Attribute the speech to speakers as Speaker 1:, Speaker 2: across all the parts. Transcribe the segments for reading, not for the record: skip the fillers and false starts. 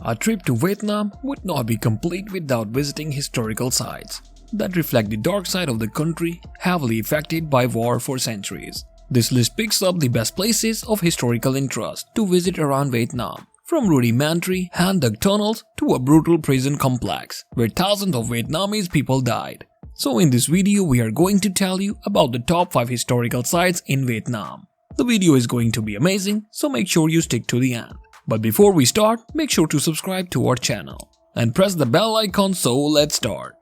Speaker 1: A trip to Vietnam would not be complete without visiting historical sites that reflect the dark side of the country heavily affected by war for centuries. This list picks up the best places of historical interest to visit around Vietnam, from rudimentary hand-dug tunnels to a brutal prison complex where thousands of Vietnamese people died. So in this video we are going to tell you about the top 5 historical sites in Vietnam. The video is going to be amazing, so make sure you stick to the end. But before we start, make sure to subscribe to our channel and press the bell icon, so let's start.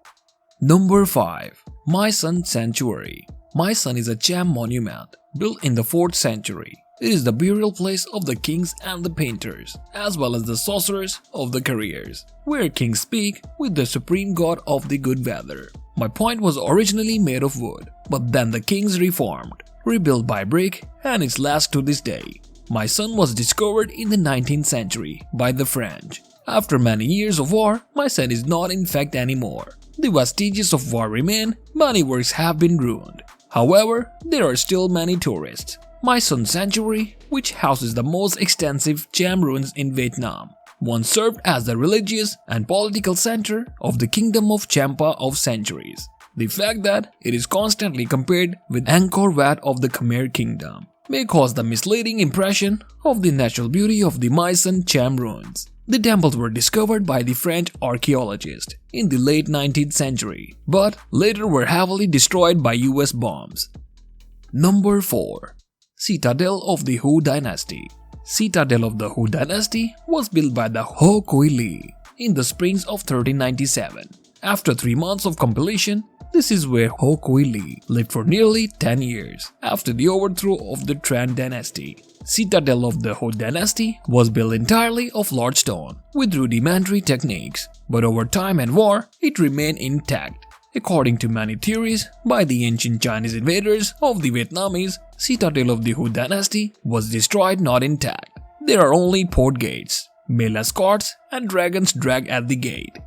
Speaker 1: Number 5. My Son Sanctuary. My Son is a gem monument built in the 4th century. It is the burial place of the kings and the painters, as well as the sorcerers of the careers, where kings speak with the supreme god of the good weather. My point was originally made of wood, but then the kings reformed, rebuilt by brick, and it's last to this day. My Son was discovered in the 19th century by the French. After many years of war, My Son is not in fact anymore. The vestiges of war remain, many works have been ruined. However, there are still many tourists. My Son Sanctuary, which houses the most extensive gem ruins in Vietnam, once served as the religious and political center of the Kingdom of Champa of centuries. The fact that it is constantly compared with Angkor Wat of the Khmer Kingdom may cause the misleading impression of the natural beauty of the My Son gem ruins. The temples were discovered by the French archaeologists in the late 19th century, but later were heavily destroyed by US bombs. Number 4. Citadel of the Hu Dynasty. Citadel of the Hu Dynasty was built by the Ho Kui Li in the springs of 1397. After 3 months of completion, this is where Ho Kui Li lived for nearly 10 years after the overthrow of the Tran dynasty. Citadel of the Ho Dynasty was built entirely of large stone with rudimentary techniques, but over time and war, it remained intact. According to many theories by the ancient Chinese invaders of the Vietnamese, Citadel of the Hu Dynasty was destroyed not intact. There are only port gates, male escorts, and dragons dragged at the gate.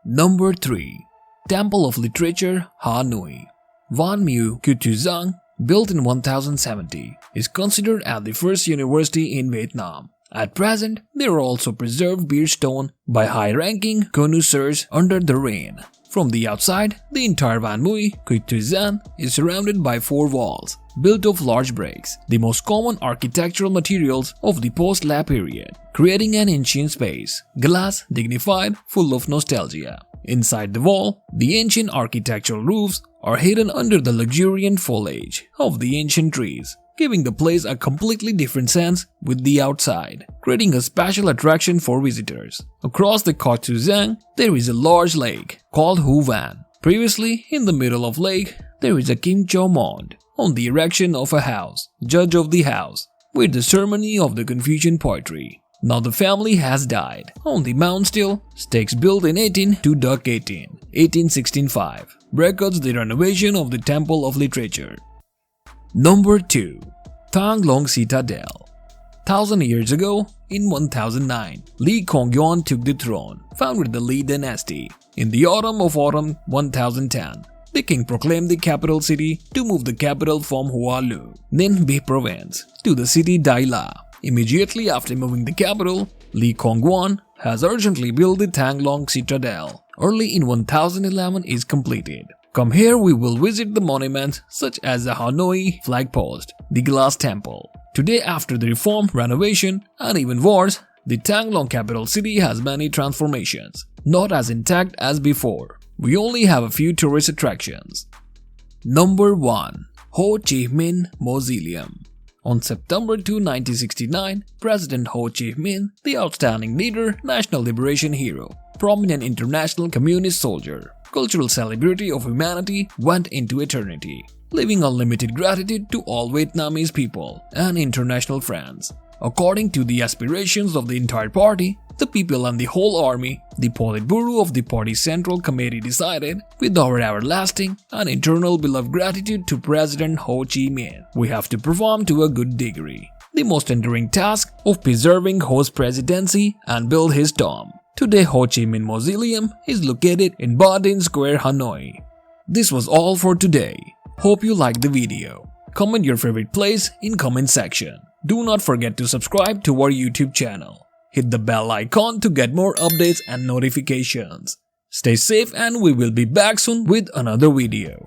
Speaker 1: Number 3. Temple of Literature, Hanoi. Van Mu Cu Tu Giang, built in 1070, is considered as the first university in Vietnam. At present, there are also preserved beer stone by high-ranking connoisseurs under the rain. From the outside, the entire Van Mu Cu Tu Giang is surrounded by 4 walls, built of large bricks, the most common architectural materials of the post-La period, creating an ancient space, glass, dignified, full of nostalgia. Inside the wall, the ancient architectural roofs are hidden under the luxuriant foliage of the ancient trees, giving the place a completely different sense with the outside, creating a special attraction for visitors. Across the Cu Tu Giang, there is a large lake called Hu Van. Previously, in the middle of lake, there is a Kim Cho Mound on the erection of a house, judge of the house, with the ceremony of the Confucian poetry. Now the family has died. On the mound still, stakes built in 1816 records the renovation of the Temple of Literature. Number 2. Tang Long Citadel. 1000 years ago, in 1009, Li Kongyuan took the throne, founded the Li dynasty. In the autumn 1010, the king proclaimed the capital city to move the capital from Hoa Lu, Ninh Binh province, to the city Dai La. Immediately after moving the capital, Li Kongyuan has urgently built the Tang Long Citadel. Early in 1011 is completed. Come here, we will visit the monuments such as the Hanoi flag post, the Glass Temple. Today, after the reform, renovation, and even wars, the Tang Long capital city has many transformations, not as intact as before. We only have a few tourist attractions. Number 1. Ho Chi Minh Mausoleum. On September 2, 1969, President Ho Chi Minh, the outstanding leader, national liberation hero, prominent international communist soldier, cultural celebrity of humanity, went into eternity, leaving unlimited gratitude to all Vietnamese people and international friends. According to the aspirations of the entire party, the people and the whole army, the Politburo of the party's Central Committee decided, with our everlasting and eternal beloved gratitude to President Ho Chi Minh, we have to perform to a good degree the most enduring task of preserving Ho's presidency and build his tomb. Today, Ho Chi Minh Mausoleum is located in Ba Dinh Square, Hanoi. This was all for today. Hope you liked the video. Comment your favorite place in comment section. Do not forget to subscribe to our YouTube channel. Hit the bell icon to get more updates and notifications. Stay safe and we will be back soon with another video.